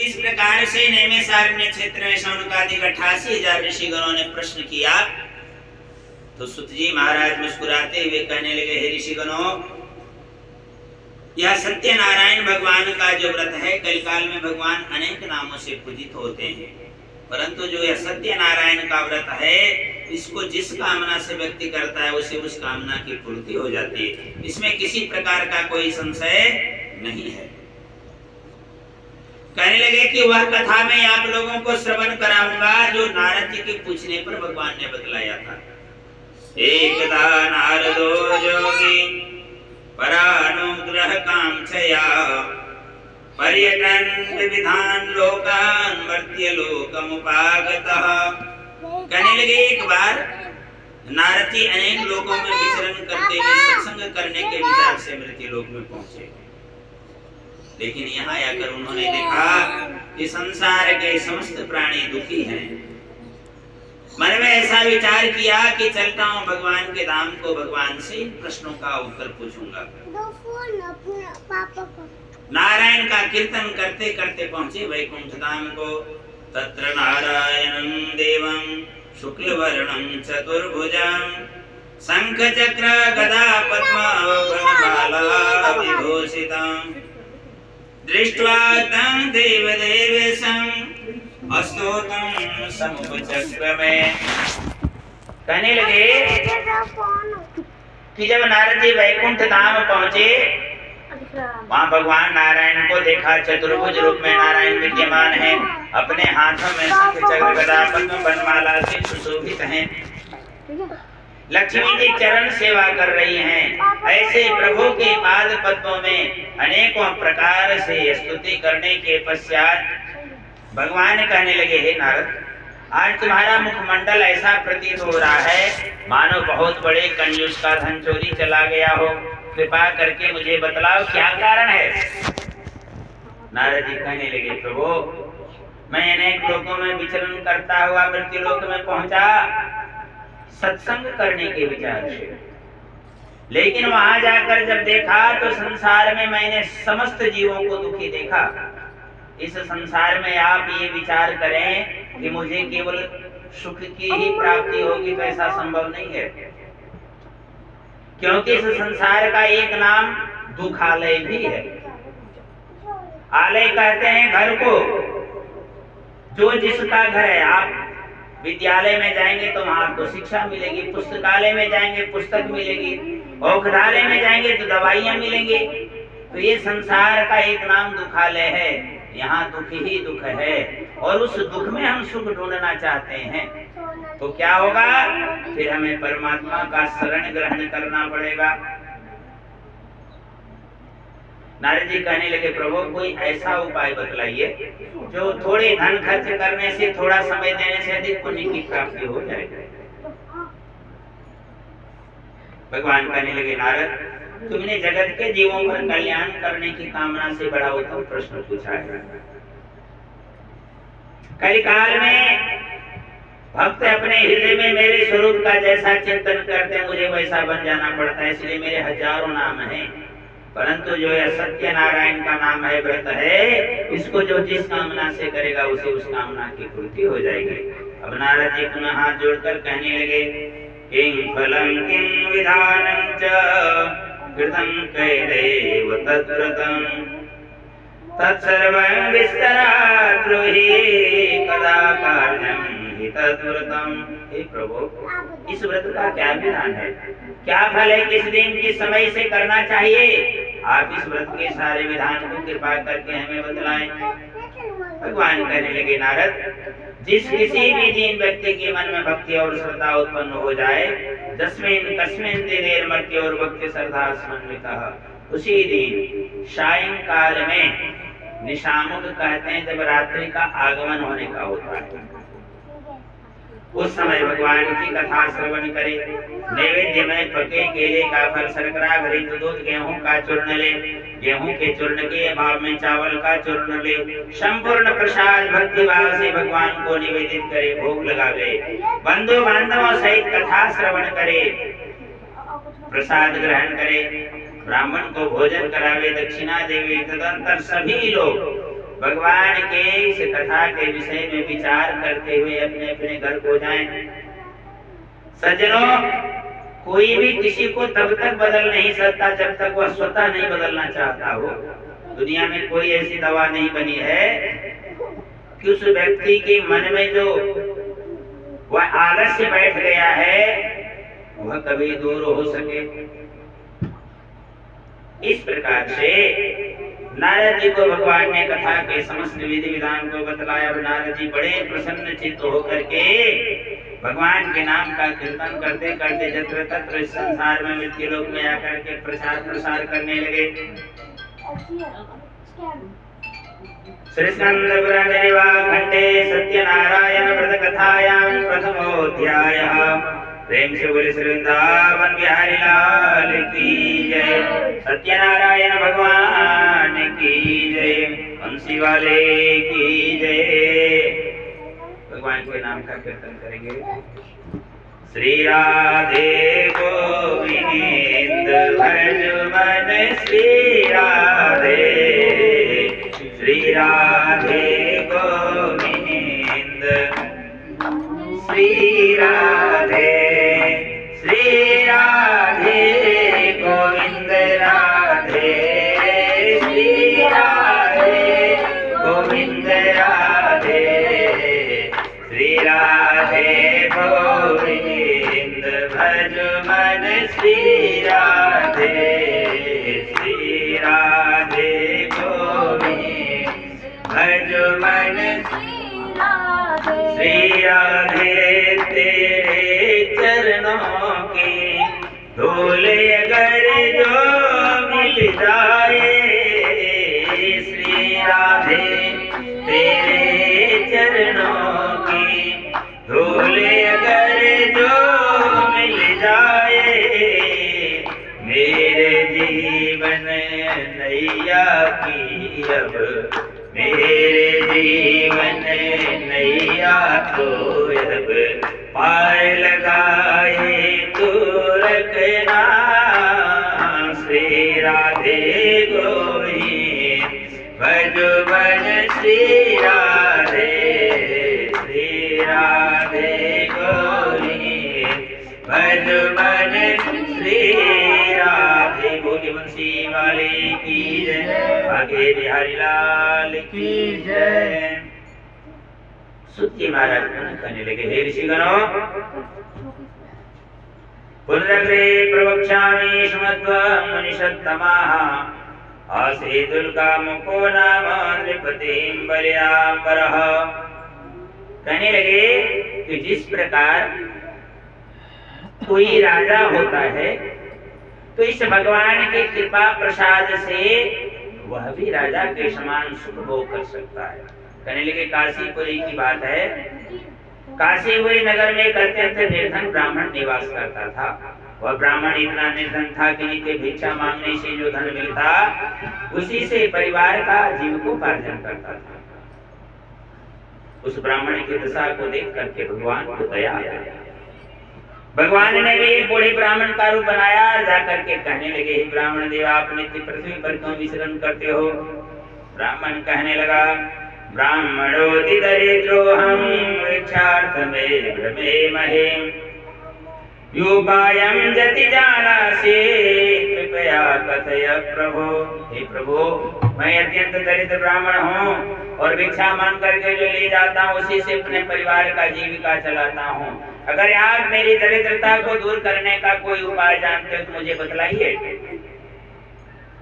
इस प्रकार से नैमिषारण्य क्षेत्र में शौनकादिक 88,000 ऋषिगणों ने प्रश्न किया तो सुत जी महाराज मुस्कुराते हुए कहने लगे, हे ऋषिगणों, यह सत्यनारायण भगवान का जो व्रत है, कलिकाल में भगवान अनेक नामों से पूजित होते हैं, परंतु जो यह सत्यनारायण का व्रत है, इसको जिस कामना से व्यक्ति करता है उसे उस कामना की पूर्ति हो जाती है, इसमें किसी प्रकार का कोई संशय नहीं है। कहने लगे कि वह कथा मैं आप लोगों को श्रवण कराऊंगा जो नारद जी के पूछने पर भगवान ने बतलाया था। एकदा नारदो योगी परानुग्रह कांक्षया पर्यटन विविधान लोकान मर्त्य लोकमुपागतः। कहने लगे एक बार नारद जी अनेक लोकों में विचरण करते हुए सत्संग करने के विचार से मृत्यु लोक में पहुंचे, लेकिन यहाँ आकर उन्होंने देखा कि संसार के समस्त प्राणी दुखी हैं। मन में ऐसा विचार किया कि चलता हूँ भगवान के धाम को, भगवान से इन प्रश्नों का उत्तर पूछूंगा। नारायण का कीर्तन करते करते पहुंचे वैकुंठ धाम को। तत्र नारायणं देवं शुक्ल वर्णं चतुर्भुजं शंख चक्र गदा पद्म वनमाला विभूषितं दृष्ट्वा तं देवदेवेशं अस्तोत्रं समुपचक्रमे। कहने लगे कि जब नारद जी वैकुंठ धाम पहुंचे, वहाँ भगवान नारायण को देखा। चतुर्भुज रूप में नारायण विद्यमान है, अपने हाथों में शंख चक्र गदा पद्म वनमाला से सुशोभित हैं। लक्ष्मी जी चरण सेवा कर रही हैं। ऐसे प्रभु के पाद पद्मों में अनेकों प्रकार से स्तुति करने के पश्चात भगवान कहने लगे, हे नारद, आज तुम्हारा मुखमंडल ऐसा प्रतीत हो रहा है मानो बहुत बड़े कंजूस का धन चोरी चला गया हो। कृपा करके मुझे बतलाओ क्या कारण है। नारद जी कहने लगे, प्रभु, मैं अनेक लोकों में विचरण करता हुआ मृत्यु लोक में पहुंचा सत्संग करने के विचार से, लेकिन वहां जाकर जब देखा तो संसार में मैंने समस्त जीवों को दुखी देखा। इस संसार में आप ये विचार करें कि मुझे केवल सुख की ही प्राप्ति होगी तो ऐसा संभव नहीं है, क्योंकि इस संसार का एक नाम दुखालय भी है। आलय कहते हैं घर को, जो जिसका घर है। आप विद्यालय में जाएंगे तो वहां आपको शिक्षा मिलेगी, पुस्तकालय में जाएंगे पुस्तक मिलेगी, औषधालय में जाएंगे तो दवाइयां मिलेंगी। तो ये संसार का एक नाम दुखालय है, यहाँ दुख ही दुख है, और उस दुख में हम सुख ढूंढना चाहते हैं तो क्या होगा, फिर हमें परमात्मा का शरण ग्रहण करना पड़ेगा। नारद जी कहने लगे, प्रभु, कोई ऐसा उपाय बतलाइए जो थोड़े धन खर्च करने से, थोड़ा समय देने से अधिक पुण्य की प्राप्ति हो जाए। भगवान कहने लगे, नारद, तुमने जगत के जीवों पर कल्याण करने की कामना से बड़ा उत्तम प्रश्न पूछा है। कलिकाल में भक्त अपने हृदय में मेरे स्वरूप का जैसा चिंतन करते हैं मुझे वैसा बन जाना पड़ता है, इसलिए मेरे हजारों नाम हैं, परंतु जो यह सत्यनारायण का नाम है, व्रत है, इसको जो जिस कामना से करेगा उसे उस कामना की पूर्ति हो जाएगी। अब नारद जी पुनः हाथ जोड़कर कहने लगे, किं फलं किं विधानं च कृतं कैरेव तद्व्रतं तत्सर्वं विस्तरात् ब्रूहि कदा कार्यं हि तद्व्रतं। हे प्रभु, इस व्रत का क्या विधान है, क्या फल है, किस दिन किस समय से करना चाहिए, आप इस व्रत के सारे विधान को कृपा करके हमें बतलाएं। भगवान कहने लगे, नारद, जिस किसी भी दिन व्यक्ति के मन में भक्ति और श्रद्धा उत्पन्न हो जाए, जस्मिन् कस्मिन् दिने मर्त्य और भक्ति श्रद्धा समन्वितः, उसी दिन सायंकाल में निशामुख कहते हैं जब रात्रि का आगमन होने का होता है, उस समय भगवान की कथा श्रवण करे। नैवेद्य में पके केले का फल, शर्करा घृत दूध, गेहूं का चूर्ण ले, गेहूं के चूर्ण के अभाव में चावल का चूर्ण ले, संपूर्ण प्रसाद भक्ति भाव से भगवान को निवेदित करे, भोग लगावे, बंधु बांधवों सहित कथा श्रवण करे, प्रसाद ग्रहण करे, ब्राह्मण को भोजन करावे, दक्षिणा देवे। तदंतर सभी लोग भगवान के इस कथा के विषय में विचार करते हुए अपने अपने घर को जाएं। सज्जनों, कोई भी किसी को तब तक बदल नहीं सकता जब तक वह स्वतः नहीं बदलना चाहता हो। दुनिया में कोई ऐसी दवा नहीं बनी है कि उस व्यक्ति के मन में जो वह आलस्य बैठ गया है वह कभी दूर हो सके। इस प्रकार से नारद जी को भगवान ने कथा के समस्त विधि विधान को बतलाया। नारद जी बड़े प्रसन्न चित्त होकर के भगवान के नाम का कीर्तन करते करते जत्र तत्र इस संसार में मृत्यु लोक में आकर के प्रचार प्रसार करने लगे। श्री स्कंद पुराण खंडे सत्यनारायण व्रत कथायां प्रथमोऽध्यायः। प्रेम से बोले श्री वृंदावन बिहारी लाल की जय। सत्यनारायण भगवान की जय। बंसी वाले की जय। भगवान के नाम का कीर्तन करेंगे। श्री राधे गोविंद भज मन श्री राधे। श्री राधे गोविंद श्री राधे। श्री राधे गोविंद राधे। श्री राधे गोविंद राधे। श्री राधे गोविंद भज मन श्री राधे। श्री राधे गोविंद भज मन श्री राधे। तेरे चरणों की धूल अगर जो मिल जाए। श्री राधे तेरे चरणों की धूल अगर जो मिल जाए। मेरे जीवन नैया की अब मेरे जीवन नैया तो अब पार लगाए तू रखना। श्री राधे गोविंद भज मन श्री राधे। श्री राधे गोविंद भज मन श्री राधे। बोले बंसी वाले की जय। आगे बिहारी लाल की जय। सुत्ती महाराज कहने लगे, हे ऋषिगणों, पुनरग्रे प्रवक्ष्यामि श्रीमद्वं मुनिषत्तमाः। आसीदुल्कामुको नाम नृपतिं बलिनाम्बरः। कहने लगे कि जिस प्रकार कोई राजा होता है तो इस भगवान की कृपा प्रसाद से वह भी राजा के समान सुख भोग कर सकता है। कहने लगे काशीपुरी की बात है। काशीपुरी नगर में एक अत्यंत निर्धन ब्राह्मण निवास करता था। वह ब्राह्मण इतना निर्धन था कि नित्य भिक्षा मांगने से जो धन मिलता उसी से परिवार का जीविकोपार्जन करता था। उस ब्राह्मण की दशा को देख करके भगवान को दया आ गया। भगवान ने भी एक बूढ़े ब्राह्मण का रूप बनाया। जाकर के कहने लगे, हे ब्राह्मण देव, आप नित्य पृथ्वी पर क्यों विचरण करते हो? ब्राह्मण कहने लगा, ब्राह्मणोति दरिद्रोऽहं वृक्षार्थमे भ्रमे महे। योपायं यदि जानासि कृपया कथय प्रभो। हे प्रभु, मैं अत्यंत दरिद्र ब्राह्मण हूँ और भिक्षा मांग करके जो ले जाता हूँ उसी से अपने परिवार का जीविका चलाता हूँ। अगर आप मेरी दरिद्रता को दूर करने का कोई उपाय जानते हो तो मुझे बतलाइए।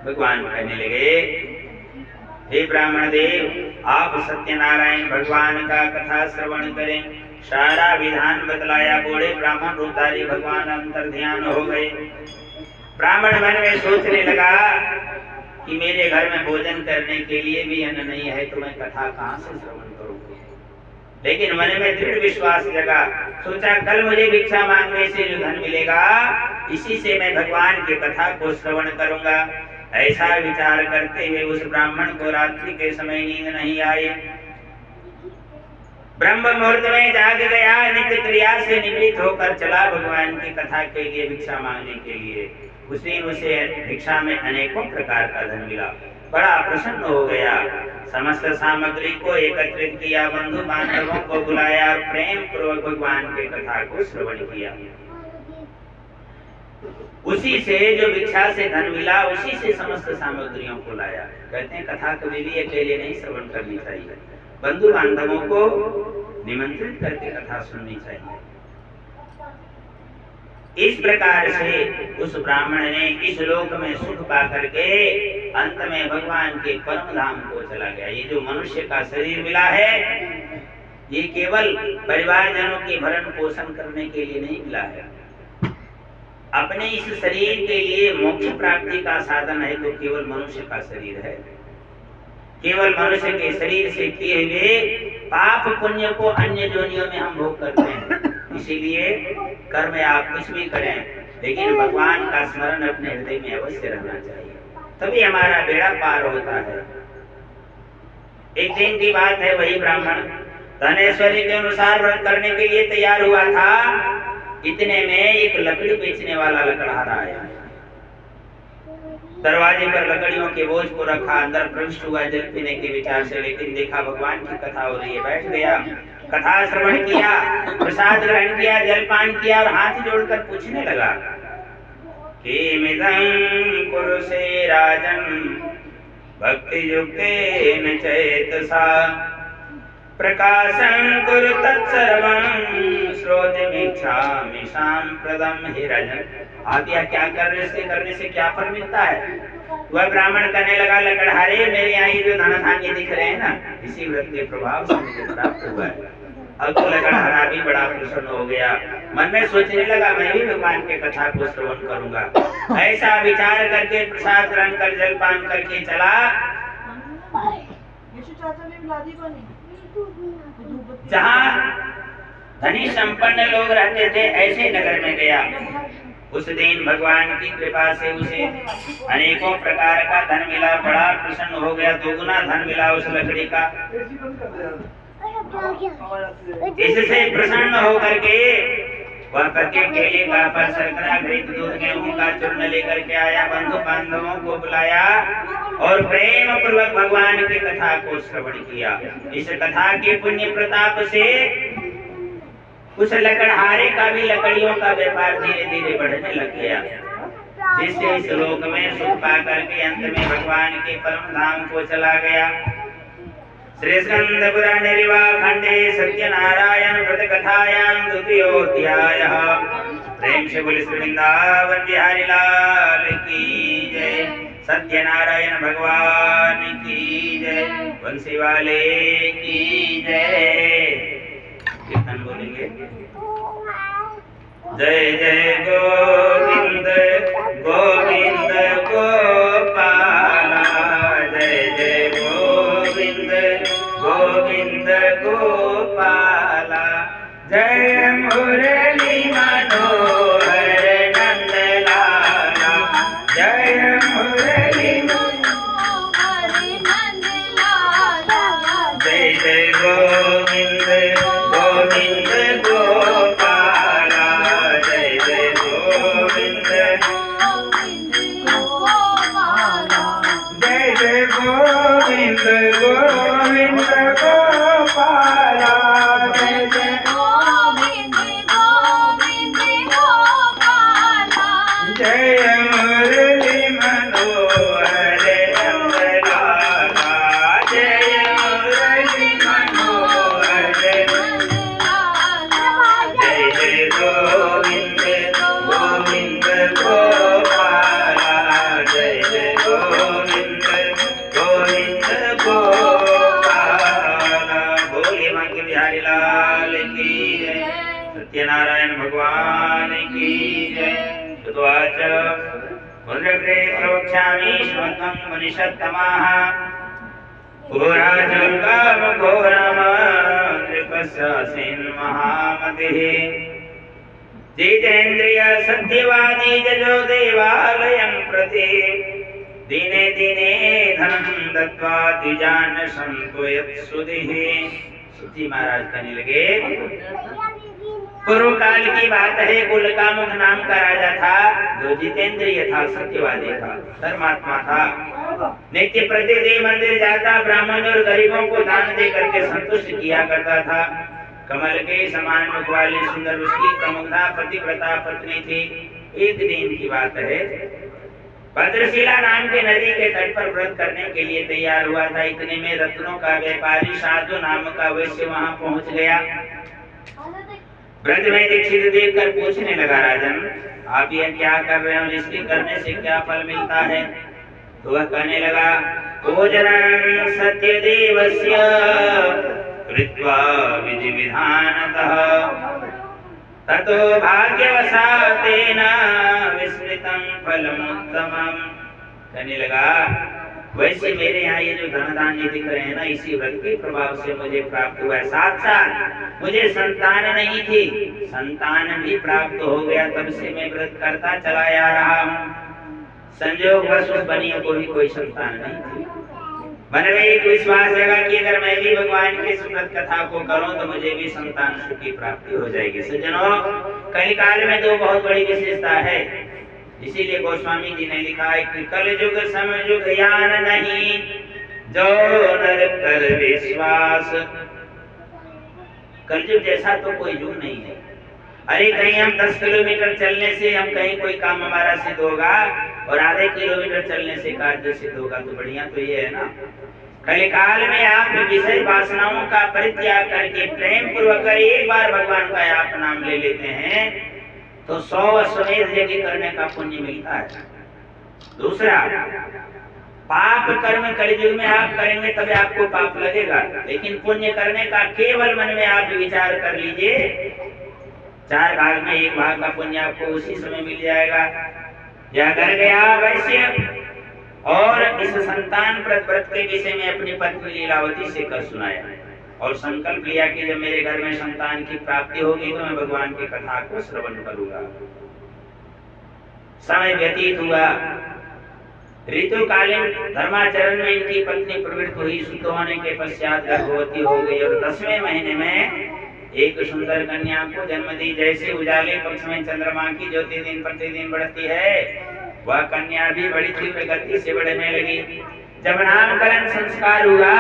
भगवान कहने लगे, हे ब्राह्मण देव, आप सत्यनारायण भगवान का कथा श्रवण करें। सारा विधान बतलाया। बूढ़े ब्राह्मण रोतारी भगवान अंतर ध्यान हो गए। ब्राह्मण मन में सोचने लगा कि मेरे घर में भोजन करने के लिए भी अन्न नहीं है तो मैं कथा कहाँ से श्रवण करूँ। लेकिन मन में दृढ़ विश्वास जगा। सोचा कल मुझे भिक्षा मांगने से जो धन मिलेगा इसी से मैं भगवान की कथा को श्रवण करूंगा। ऐसा विचार करते हुए उस ब्राह्मण को रात्रि के समय नींद नहीं आई। ब्रह्म मुहूर्त में जाग गया। नित्य क्रिया से निवृत्त होकर चला भगवान की कथा के लिए भिक्षा मांगने के लिए। उस दिन उसे भिक्षा में अनेकों प्रकार का धन मिला। बड़ा प्रसन्न हो गया। समस्त सामग्री को एकत्रित किया, बंधु बांधवों को बुलाया, प्रेम पूर्वक भगवान के कथा को श्रवण किया। उसी से जो भिक्षा से धन मिला, उसी से समस्त सामग्रियों को लाया। कहते हैं कथा कभी भी अकेले नहीं श्रवण करनी चाहिए, बंधु बांधवों को निमंत्रित करके कथा सुननी चाहिए। इस प्रकार से उस ब्राह्मण ने इस लोक में सुख पा करके अंत में भगवान के परम धाम को चला गया। ये जो मनुष्य का शरीर मिला है, ये केवल परिवारजनों के भरण पोषण करने के लिए नहीं मिला है, अपने इस शरीर के लिए मोक्ष प्राप्ति का साधन है। तो केवल मनुष्य का शरीर है, केवल मनुष्य के शरीर से किए हुए पाप पुण्य को अन्य योनियों में हम भोग करते हैं। इसीलिए कर्म आप कुछ भी करें, लेकिन भगवान का स्मरण अपने हृदय में अवश्य रहना चाहिए, तभी हमारा बेड़ा पार होता है। एक दिन की बात है, वही ब्राह्मण धनेश्वरी के अनुसार व्रत करने के लिए तैयार हुआ था। इतने में एक लकड़ी बेचने वाला लकड़हारा आया, दरवाजे पर लकड़ियों के बोझ को रखा, अंदर प्रविष्ट हुआ जल पीने के विचार से, लेकिन देखा भगवान की कथा हो रही है, बैठ गया, कथा श्रवण किया, प्रसाद ग्रहण किया, जलपान किया और हाथ जोड़कर पूछने लगा किमिदं कुरुसे राजन भक्ति युक्तेन चेतसा प्रकाशं कुरु तत्सर्वं श्रोतुमिच्छामि साम्प्रतं हे राजन। आज्ञा क्या करने से क्या फल मिलता है? वह ब्राह्मण कहने लगा, लकड़हारे मेरे यहाँ ये जो धन धान्य दिख रहे हैं ना, इसी व्रत के प्रभाव से मुझे प्राप्त हुआ है। अब तो लकड़हारा भी बड़ा प्रसन्न हो गया, मन में सोचने लगा मैं भी भगवान के कथा को श्रवण करूंगा। ऐसा विचार करके प्रसाद ग्रहण कर जलपान करके चला। जहाँ धनी संपन्न लोग रहते थे ऐसे नगर में गया। उस दिन भगवान की कृपा से उसे अनेकों प्रकार का धन मिला, बड़ा प्रसन्न हो गया, दोगुना धन मिला उस लकड़ी का। इससे प्रसन्न होकर के वह कच्चे केले का फल, शर्करा, घृत, दूध, गेहूं का चूर्ण लेकर के आया, बंधु बांधवों को बुलाया और प्रेम पूर्वक भगवान की कथा को श्रवण किया। इस कथा के पुण्य प्रताप से उस लकड़हारे का भी लकड़ियों का व्यापार धीरे धीरे बढ़ने लग गया, जिससे इस लोक में सुख पा करके अंत में भगवान के परम धाम को चला गया। श्री स्कंद पुराणे खंडे सत्यनारायण व्रत कथायां द्वितीयोऽध्यायः। प्रेम से बोले श्री वृंदावन बिहारी लाल की जय, सत्यनारायण भगवान की जय, बंसी वाले की जय। कीर्तन बोलेंगे, जय जय गोविंद गोविंद गोपाला, जय जय गोविंद गोविंद गोपाला, जय मुरली मनोहर नंद लाला, जय मुरली मनोहर नंद लाला, जय जय गोविंद गोविंद गोपाला, जय जय गोविंद गोविंद गोपाला, जय जय गोविंद गोविंद गोपाला, जय जय गोविंद गोविंद गोपाला, जय मुरली मनोहर नंद लाला, जय मुरली मनोहर नंद लाला, जय जय गोविंद गोविंद गोपाला, जय जय गोविंद गोविंद गोपाला। बोले मांगे बिहारी लाल की जय, सत्यनारायण भगवान की जय। सुतवाच पुनरग्रे प्रवक्ष्यामि श्रीमद्भं मुनिषत्तमाः घोराजङ्गाम घोरम नृपस्यासीन् महामतिः जितेन्द्रिय सत्यवादी जजो देवालयं प्रति दिने दिने धनं दत्त्वा द्विजान् संतुयत्सुधिः। सुति महाराज कहने लगे, पूर्व काल की बात है, कुलकामुक नाम का राजा था जो जितेंद्रिय था, सत्यवादी था, धर्मात्मा था। नित्य प्रतिदिन मंदिर जाता, ब्राह्मण और गरीबों को दान दे करके संतुष्ट किया करता था। कमल के समान मुख वाली सुंदर उसकी प्रमुखता पतिव्रता पत्नी थी। एक दिन की बात है, भद्रशिला नाम के नदी के तट पर व्रत करने के लिए तैयार हुआ था। इतने में रत्नों का व्यापारी साधु नाम का वैश्य वहां पहुंच गया। ब्रज में दीक्षित देखकर पूछने लगा, राजन आप यह क्या कर रहे हो, इसके करने से क्या फल मिलता है? तो वह कहने लगा, भोजनं सत्य देवस्य कृत्वा विधि विधानतः ततो भाग्यवशातेन विस्मृतं फलमुत्तमम्। कहने लगा, वैसे मेरे यहाँ ये जो धन धान्य दिख रहे हैं ना, इसी व्रत के प्रभाव से मुझे प्राप्त हुआ है। साथ साथ मुझे संतान नहीं थी, संतान भी प्राप्त हो गया, तब से मैं व्रत करता चला आ रहा हूँ। संयोगवश उस बनियों को भी कोई संतान नहीं थी। मन में एक विश्वास जगा कि अगर मैं भी भगवान की सुव्रत कथा को करूं तो मुझे भी संतान सुख की प्राप्ति हो जाएगी। सज्जनों, कलिकाल में दो बहुत बड़ी विशेषता है, इसीलिए गोस्वामी जी ने लिखा है कि कलयुग समयुग ज्ञान नहीं, जो नर कर विश्वास। कलयुग जैसा तो कोई युग नहीं है। अरे कहीं हम 10 किलोमीटर चलने से हम कहीं कोई काम हमारा सिद्ध होगा और आधे किलोमीटर चलने से कार्य सिद्ध होगा, तो बढ़िया तो ये है ना। कलिकाल में आप विषय वासनाओं का परित्याग करके प्रेम पूर्वक एक बार भगवान का आप नाम ले लेते हैं तो 100 अश्वमेध यज्ञ करने का पुण्य मिलता है। दूसरा, पाप कर्म कलियुग में आप करेंगे तभी आपको पाप लगेगा, लेकिन पुण्य करने का केवल मन में आप विचार कर लीजिए, 4 भाग में 1 भाग का पुण्य आपको उसी समय मिल जाएगा। यह कर गया वैश्य और इस संतान व्रत के विषय में अपनी पत्नी लीलावती से कर सुनाया और संकल्प लिया कि जब मेरे घर में संतान की प्राप्ति होगी तो मैं भगवान की कथा को श्रवण करूंगा। समय व्यतीत हुआ, ऋतुकालीन धर्माचरण में इनकी पत्नी प्रवृत्त हुई। शुद्ध होने के पश्चात गर्भवती हो गई और 10वें महीने में एक सुंदर कन्या को जन्म दी। जैसे उजाले पक्ष में चंद्रमा की ज्योति दिन प्रतिदिन बढ़ती है, वह कन्या भी बड़ी तीव्र गति से बढ़ने लगी। जब नामकरण संस्कार हुआ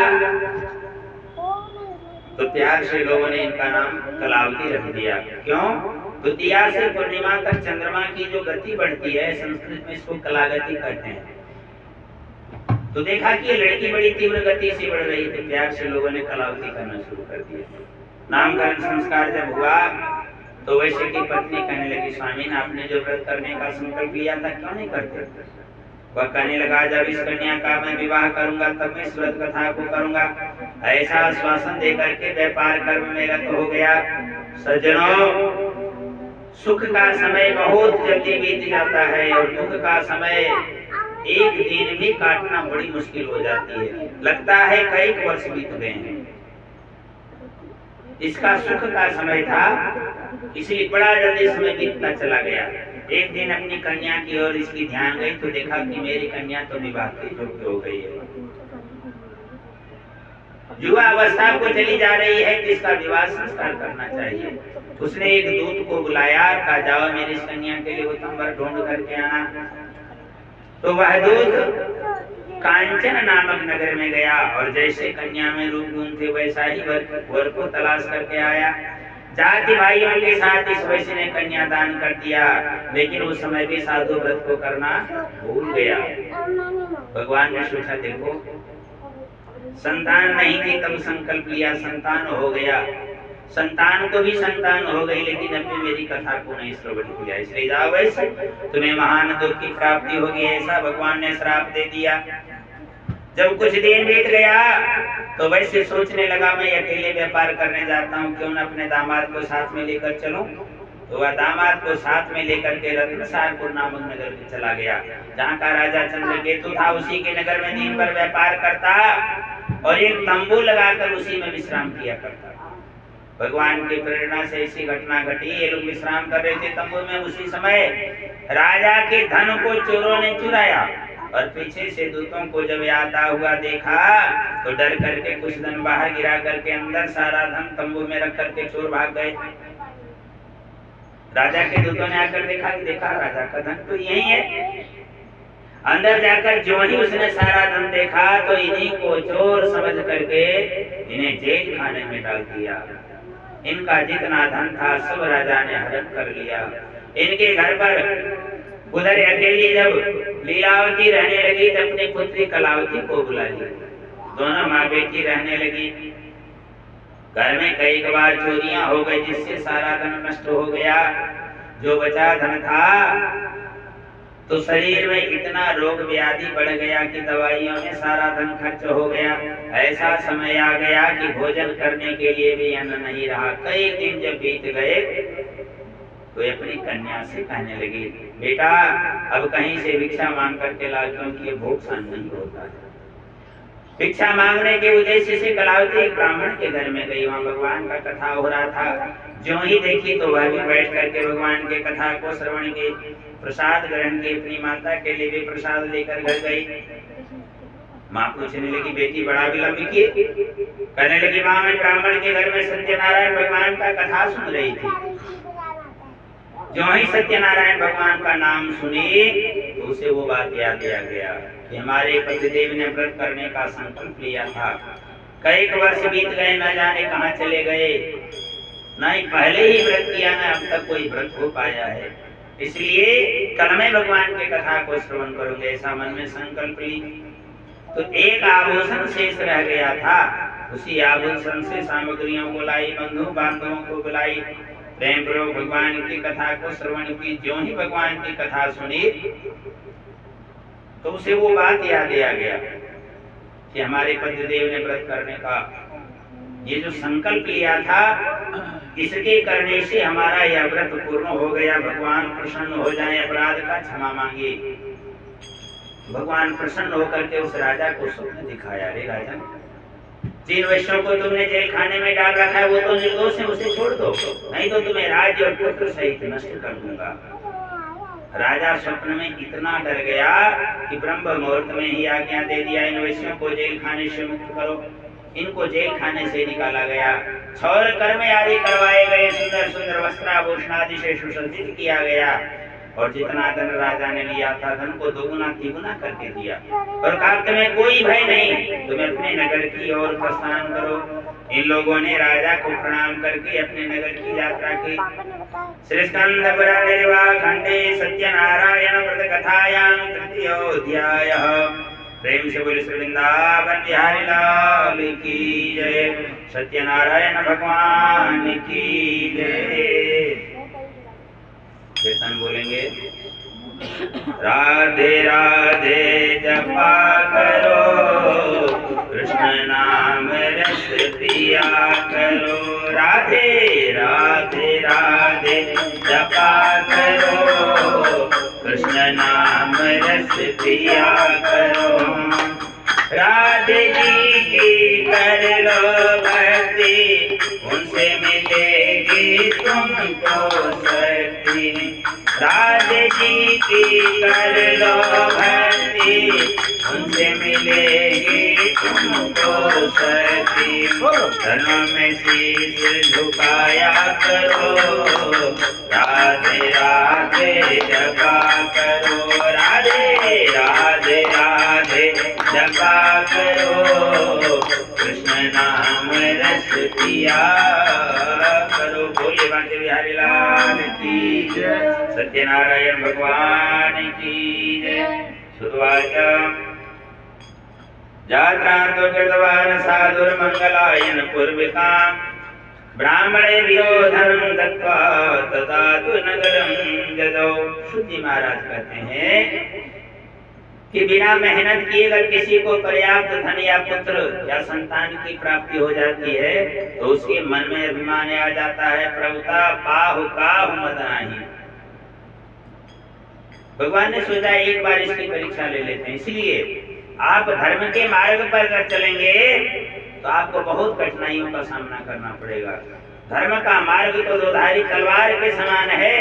तो प्यार से लोगों ने इनका नाम कलावती रख दिया। क्यों? द्वितीया से पूर्णिमा तक चंद्रमा की जो गति बढ़ती है, संस्कृत में इसको कलागति कहते हैं। तो देखा कि लड़की बड़ी तीव्र गति से बढ़ रही थी, प्यार से लोगों ने कलावती करना शुरू कर दिया। नामकरण संस्कार जब हुआ तो वैश्य की पत्नी कहने लगी, स्वामी ने आपने जो व्रत करने का संकल्प लिया था क्यों नहीं करते? वह कहने लगा, जब इस कन्या का मैं विवाह करूंगा तब मैं इस व्रत कथा को करूंगा। ऐसा आश्वासन देकर के व्यापार कर्म में रत हो गया। सज्जनों, सुख का समय बहुत जल्दी बीत जाता है और दुख का समय एक दिन भी काटना बड़ी मुश्किल हो जाती है। लगता है कई वर्ष बीत गए हैं। इसका सुख का समय था, इसलिए बड़ा जल्दी समय बीतता चला गया। एक दिन अपनी कन्या की ओर इसकी ध्यान गई तो देखा कि मेरी कन्या तो विवाह के योग्य हो गई है, युवा अवस्था को चली जा रही है, जिसका विवाह संस्कार करना चाहिए। उसने एक दूत को बुलाया, कहा जाओ मेरी इस कन्या के लिए उत्तम वर ढूंढ करके आना। तो वह दूत कांचन नामक नगर में गया और जैसे कन्या में रूप गुण थे वैसा ही वर को तलाश करके आया। जाति भाइयों के साथ इस वैश्य ने कन्यादान कर दिया, लेकिन उस समय भी साधु व्रत को करना भूल गया। भगवान ने सोचा, देखो संतान नहीं थी तब संकल्प लिया, संतान हो गया, संतान को भी संतान हो गई, लेकिन अभी मेरी कथा को नहीं श्रवण किया, इसलिए जाओ वैश्य तुम्हें महान दुख की प्राप्ति होगी, ऐसा भगवान ने श्राप दे दिया। जब कुछ दिन बीत गया तो वैसे सोचने लगा, मैं अकेले व्यापार करने जाता हूँ, क्यों न अपने दामाद को साथ में लेकर चलूं। तो वह दामाद को साथ में लेकर के रत्नसारपुर नामक नगर में चला गया, जहाँ का राजा चंद्रकेतु था। उसी के नगर में दिन भर व्यापार करता और एक तंबू लगाकर उसी में विश्राम किया करता। भगवान की प्रेरणा से ऐसी घटना घटी, ये लोग विश्राम कर रहे थे तंबू में। उसी समय राजा के धन को चोरों ने चुराया और पीछे से दूतों को जब आता हुआ देखा तो डर करके कुछ धन बाहर गिरा करके अंदर सारा धन तंबू में रख करके चोर भाग गए। राजा के दूतों ने आकर देखा कि देखा राजा का धन तो यही है। अंदर जाकर जो ही उसने सारा धन देखा तो इन्हीं को चोर समझ करके इन्हें जेल खाने में डाल दिया। इनका जितना धन था सब राजा ने हड़प कर लिया। इनके घर पर उधर अकेली जब लीलावती रहने लगी तो अपनी पुत्री कलावती को बुला लिया। दोनों माँ बेटी रहने लगी। घर में कई बार चोरियां हो गई जिससे सारा धन नष्ट हो गया। जो बचा धन था तो शरीर में इतना रोग व्याधि बढ़ गया कि दवाइयों में सारा धन खर्च हो गया। ऐसा समय आ गया कि भोजन करने के लिए भी अन्न नहीं रहा। कई दिन जब बीत गए तो अपनी कन्या से कहने लगी, बेटा अब कहीं से भिक्षा मांग करके ला, क्योंकि ये भूख सहन नहीं होता है। भिक्षा मांगने के उद्देश्य से कलावती एक ब्राह्मण के घर में गई। वहाँ भगवान का कथा हो रहा था। जो ही देखी तो वह भी बैठ करके भगवान के कथा को श्रवण की, प्रसाद ग्रहण की, अपनी माता के लिए भी प्रसाद लेकर घर गई। माँ पूछने लगी, बेटी बड़ा विलंब किए? कहने लगी, माँ मैं ब्राह्मण के घर में सत्यनारायण भगवान का कथा सुन रही थी। जो ही सत्यनारायण भगवान का नाम सुनी तो उसे वो बात याद आ गया कि हमारे पतिदेव ने व्रत करने का संकल्प लिया था। कई वर्ष बीत गए, न जाने कहाँ चले गए। नहीं पहले ही व्रत किया, न अब तक कोई व्रत हो पाया है। इसलिए कल मैं भगवान के कथा को श्रवण करूंगा, ऐसा मन में संकल्प ली। तो एक आभूषण शेष रह गया था। उसी आभूषण से सामग्रियों को लाई, बंधु बांधवों को बुलाई, प्रेम पूर्वक भगवान की कथा को श्रवण की। जो ही भगवान की कथा सुनी तो उसे वो बात याद आ गया कि हमारे पतिदेव ने व्रत करने का ये जो संकल्प लिया था, इसके करने से हमारा यह व्रत पूर्ण हो गया। भगवान प्रसन्न हो जाए, अपराध का क्षमा मांगे। भगवान प्रसन्न होकर के उस राजा को स्वप्न दिखाया, रे राजा जिन वैश्यों को तुमने जेल खाने में डाल रखा है वो तो निर्दोष है, उसे छोड़ दो, नहीं तो तुम्हें राज्य और पुत्र सहित नष्ट कर दूंगा। राजा स्वप्न में इतना डर गया कि ब्रह्म मुहूर्त में ही आज्ञा दे दिया, इन वैश्यों को जेल खाने से मुक्त करो। इनको जेल खाने से निकाला गया। छौर कर्म आदि करवाए गए, सुंदर सुंदर वस्त्राभूषण आदि से सुसज्जित किया गया। और जितना धन राजा ने लिया था, धन को दोगुना तिगुना करके दिया। और कहा तुम्हें कोई भय नहीं, तुम अपने नगर की ओर प्रस्थान करो। इन लोगों ने राजा को प्रणाम करके अपने नगर की यात्रा की। श्री स्कंद पुराण निर्वाह खंडे सत्यनारायण व्रत कथायां तृतीयोऽध्याय। प्रेम से बोले श्री वृंदावन बिहारी लाल की जय, सत्यनारायण भगवान की जय। कीर्तन बोलेंगे, राधे राधे जपा करो, कृष्ण नाम रस पिया करो। राधे राधे राधे जपा करो, कृष्ण नाम रस पिया करो। राधे जी की कर लो भक्ति, उनसे मिलेगी तुमको शक्ति। राधे जी की कर लो भक्ति, उनसे मिलेगी तुमको शक्ति। धर्म में शीश झुकाया करो, राधे राधे जपा करो। राधे राधे राधे जपा करो, कृष्ण नाम रस पिया करो। बोले बांके बिहारी लाल की जय, सत्यनारायण भगवान की जय। सुवाच जात्रांतो कृतवान् साधुर्मंगलायन पूर्विकां, ब्राह्मणेभ्यो धर्मं दत्त्वा तथा तु नगरं जदौ। श्रुति महाराज कहते हैं कि बिना मेहनत किए अगर किसी को पर्याप्त धन या पुत्र या संतान की प्राप्ति हो जाती है तो उसके मन में अभिमान आ जाता है, प्रभुता पाहु काहु मदनाहि। भगवान ने सोचा एक बार इसकी परीक्षा ले लेते हैं। इसलिए आप धर्म के मार्ग पर अगर चलेंगे तो आपको बहुत कठिनाइयों का सामना करना पड़ेगा। धर्म का मार्ग तो दोधारी तलवार के समान है।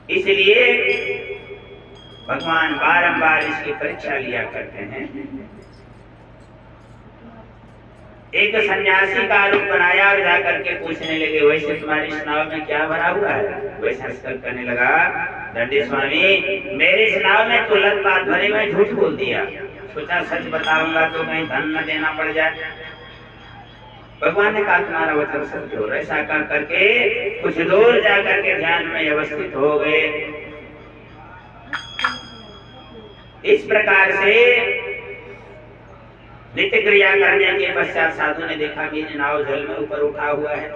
इसलिए भगवान बारंबार इसकी परीक्षा लिया करते हैं। एक सन्यासी का रूप बनाया और जाकर के पूछने लगे, वैसे तुम्हारी नाव में क्या भरा हुआ है? वैसे हंसकर कहने लगा, दंडी स्वामी मेरे नाव में तो लत पात भरे हुए, झूठ बोल दिया, सोचा सच बताऊंगा तो कहीं धन न देना पड़ जाए। भगवान ने कहा तुम्हारा वचन सत्य हो। ऐसा करके कुछ दूर जाकर के ध्यान में अवस्थित हो गए। इस प्रकार से नित्य क्रिया करने के पश्चात साधु ने देखा कि नाव जल में ऊपर उठा हुआ है।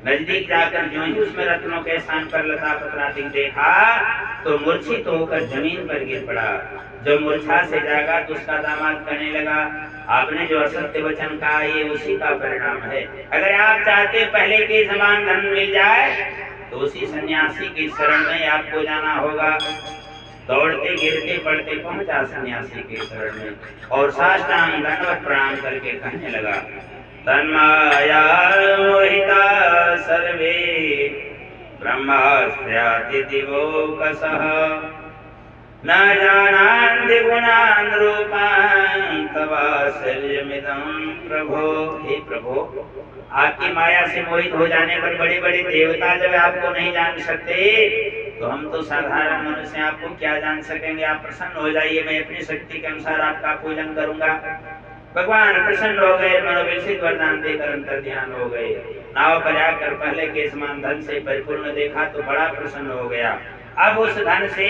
नजदीक जाकर जो ही उसमें रत्नों के स्थान पर लता पत्रादि देखा तो मूर्छित होकर जमीन पर गिर पड़ा। जब मूर्छा से जागा तो उसका दामाद कहने लगा, आपने जो असत्य वचन कहा ये उसी का परिणाम है। अगर आप चाहते पहले के समान धन मिल जाए तो उसी सन्यासी की शरण में आपको जाना होगा। दौड़ते गिरते पड़ते पहुंचा सन्यासी के शरण में और साष्टांग दंडवत प्रणाम करके कहने लगा, तन्माया मोहिता सर्वे ब्रह्मास्याति दिवोकसः न जानन्ति गुणान् रूपान् तवाश्चर्यमिदं प्रभो। हे प्रभो, आपकी माया से मोहित हो जाने पर बड़े बड़े देवता जब आपको नहीं जान सकते तो हम तो साधारण मनुष्य आपको क्या जान सकेंगे। आप प्रसन्न हो जाइए, मैं अपनी शक्ति के अनुसार आपका पूजन करूंगा। भगवान प्रसन्न हो गए, मनोविकसित वरदान देकर अंतर ध्यान हो गए। नाव पर आकर पहले के समान धन से परिपूर्ण देखा तो बड़ा प्रसन्न हो गया। अब उस धन से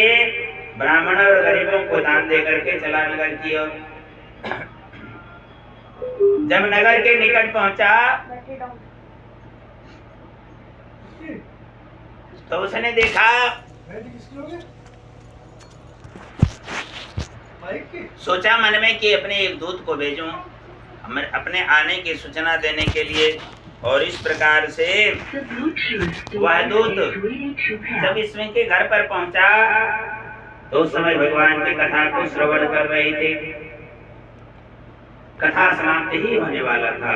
ब्राह्मण और गरीबों को दान दे करके चला नगर की ओर। जब नगर के निकट पहुंचा तो उसने देखा, सोचा मन में कि अपने एक दूत को भेजूं अपने आने की सूचना देने के लिए। और इस प्रकार से वह दूत जब इसमें के घर पर पहुंचा तो उस समय भगवान की कथा को श्रवण कर रहे थे। कथा समाप्त ही होने वाला था।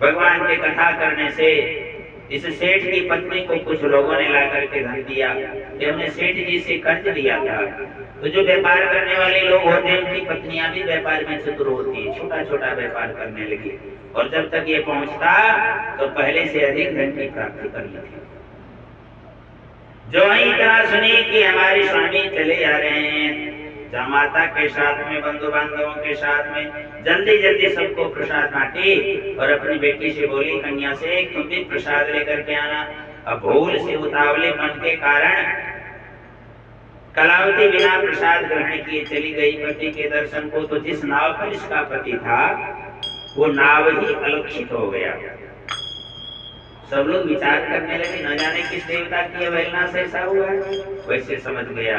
भगवान की कथा करने से इस सेठ की पत्नी को कुछ लोगों ने ला करके धन दिया कि हमने सेठ जी से कर्ज लिया था। तो जो व्यापार करने वाले लोग होते हैं उनकी पत्नियां भी व्यापार में चतुर होती है, छोटा छोटा व्यापार करने लगी और जब तक ये पहुंचता तो पहले से अधिक धन की प्राप्ति कर ली थी। जो ही इतना सुनी कि हमारे स्वामी चले जा रहे हैं, माता के साथ में बंधु बांधवों के साथ में जल्दी जल्दी सबको प्रसाद बांटी और अपनी बेटी से बोली, कन्या से तुम भी प्रसाद लेकर के आना। अब भूल से उतावलेपन के कारण कलावती बिना प्रसाद ग्रहण किए चली गई पति के दर्शन को। तो जिस नाव पर इसका पति था वो नाव ही अलक्षित हो गया। सब लोग विचार करने लगे, न जाने किस देवता की अवहेलना से ऐसा हुआ है। वैसे समझ गया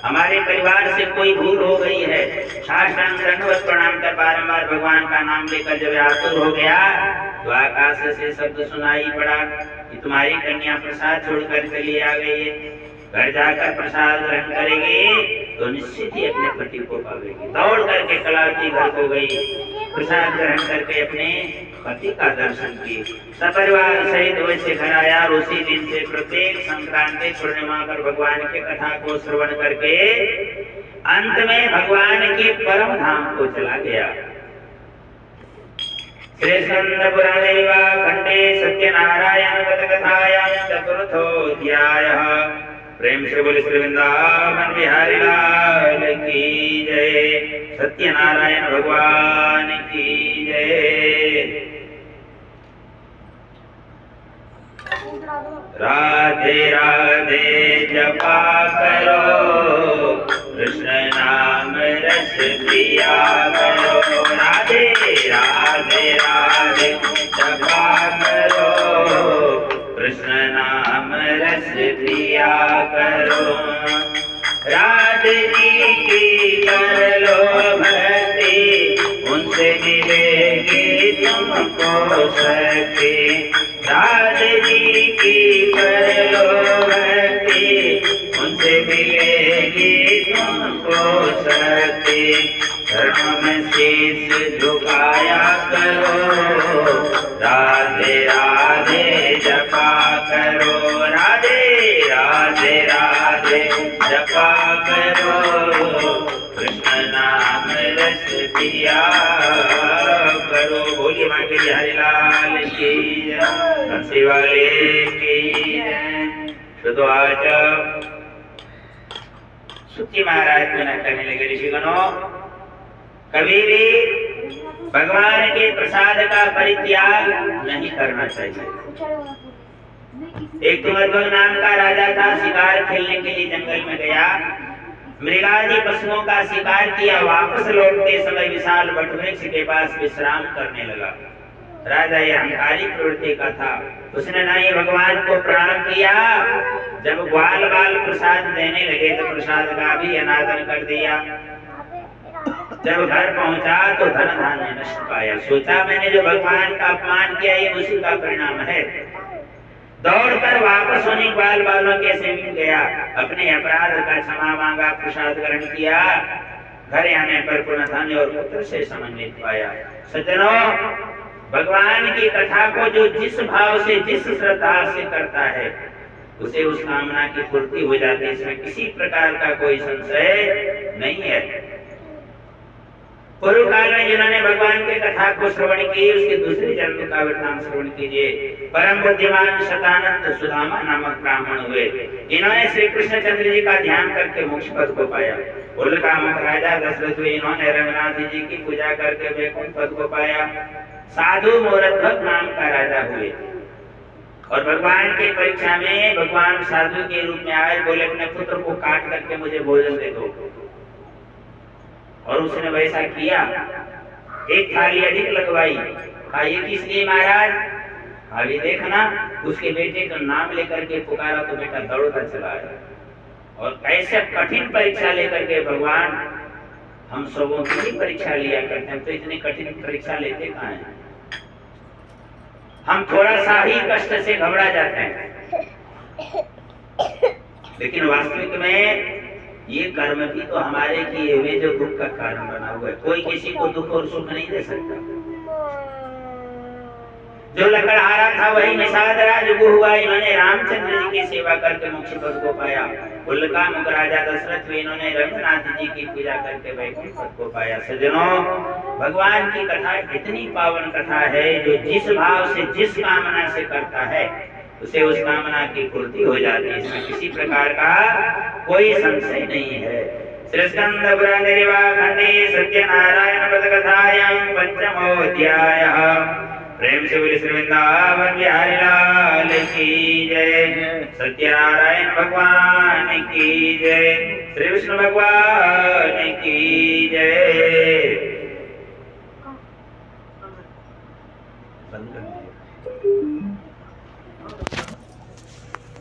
हमारे परिवार से कोई भूल हो गई है। साष्टांग दंडवत प्रणाम कर बारंबार भगवान का नाम लेकर जब आतुर हो गया तो आकाश से शब्द सुनाई पड़ा कि तुम्हारी कन्या प्रसाद छोड़कर चली आ गई है। घर जाकर प्रसाद ग्रहण करेगी तो निश्चित ही अपने पति को पावेगी। दौड़ करके कलावती घर को गई, प्रसाद ग्रहण करके अपने पति का दर्शन किए, सपरिवार सहित वैसे घर आया। और उसी दिन से प्रत्येक संक्रांति पूर्णिमा पर भगवान की कथा को श्रवण करके अंत में भगवान के परम धाम को चला गया। श्री स्कंद पुराणे खंडे सत्यनारायण कथायां चतुर्थोऽध्यायः। प्रेम से बोले श्री वृंदावन बिहारी लाल की जय। सत्यनारायण भगवान की जय। राधे राधे जपा करो, कृष्ण नाम रस पिया करो। राधे राधे राधे जपा करो, कृष्ण नाम रस पिया करो। राधे जी की कर लो भक्ति, उनसे मिलेगी तुमको शक्ति। राधे जी की कर लो भक्ति, उनसे मिलेगी तुमको शक्ति। चरणों में शीश झुकाया करो, राधे राधे जपा करो। राधे राधे राधे जपा करो, कृष्ण नाम रस पिया करो। बोलिए माँ के बिहारी लाल की जय, बंसी वाले की जय। शुद्धवाच सुखी महाराज पूना करने लगे। ऋषिगणों, कभी भी भगवान के प्रसाद का परित्याग नहीं करना चाहिए। एक तुमरध्वज नाम का राजा था, शिकार खेलने के लिए जंगल में गया, मृगादि पशुओं का शिकार किया, वापस लौटते समय विशाल वटवृक्ष के पास विश्राम करने लगा। राजा ये अहंकारी प्रवृत्ति का था, उसने ना ही भगवान को प्रणाम किया। जब ग्वाल बाल प्रसाद देने लगे तो प्रसाद का भी अनादर कर दिया। जब घर पहुंचा तो धन धान्य नष्ट पाया। सोचा मैंने जो भगवान का अपमान किया ये उसी का परिणाम है। दौड़कर वापस उन्हीं ग्वाल बालों के से मिल गया, अपने अपराध का क्षमा मांगा, प्रसाद ग्रहण किया। घर आने पर पुनः धन और पुत्र से समन्वित पाया। सज्जनों, भगवान की कथा को जो जिस भाव से, जिस श्रद्धा से करता है, उसे उस कामना की पूर्ति हो जाती है। इसमें किसी प्रकार का कोई संशय नहीं है। पूर्व काल में जिन्होंने भगवान की कथा को श्रवण की, उसके दूसरे जन्म का वृत्तांत श्रवण कीजिए। परम बुद्धिमान शतानंद सुदामा नामक ब्राह्मण हुए। इन्होंने श्री कृष्ण चंद्र जी का ध्यान करके मोक्ष पद को पाया। उल्कामक राजा दशरथ हुए, इन्होंने रंगनाथ जी की पूजा करके वैकुंठ पद को पाया। साधु मोरध्वज नाम का राजा हुए और भगवान की परीक्षा में भगवान साधु के रूप में आए, बोले अपने पुत्र को काट करके मुझे भोजन दे दो, और उसने वैसा किया। एक थाली अधिक लगवाई, कहा ये किस लिए महाराज? अभी देखना, उसके बेटे का नाम लेकर के पुकारा तो बेटा दौड़ता चला आया। और ऐसे कठिन परीक्षा लेकर के भगवान हम सबों की परीक्षा लिया करते हैं, तो इतनी कठिन परीक्षा लेते कहाँ हैं? हम थोड़ा सा ही कष्ट से घबरा जाते हैं, लेकिन वास्तविक में ये कर्म भी तो हमारे किए हुए जो दुख का कारण बना हुआ है। कोई किसी को दुख और सुख नहीं दे सकता। जो लकड़हारा था वही निषाद राज वो हुआ। इन्होंने रामचंद्र जी की सेवा करके मोक्ष पद को पाया। उल्कामुख राजा दशरथ हुए, इन्होंने रंगनाथ जी की पूजा करके वैकुंठ पद को पाया। सज्जनों, भगवान की कथा इतनी पावन कथा है, जो जिस भाव से, जिस कामना से करता है, उसे उस कामना की पूर्ति हो जाती है। इसमें किसी प्रकार का कोई संशय नहीं है। श्री स्कंद पुराण खंडे सत्यनारायण व्रत कथायां पंचमोऽध्यायः। प्रेम से बोले श्री वृंदावन बिहारी लाल की जय। सत्यनारायण भगवान की जय। श्री विष्णु भगवान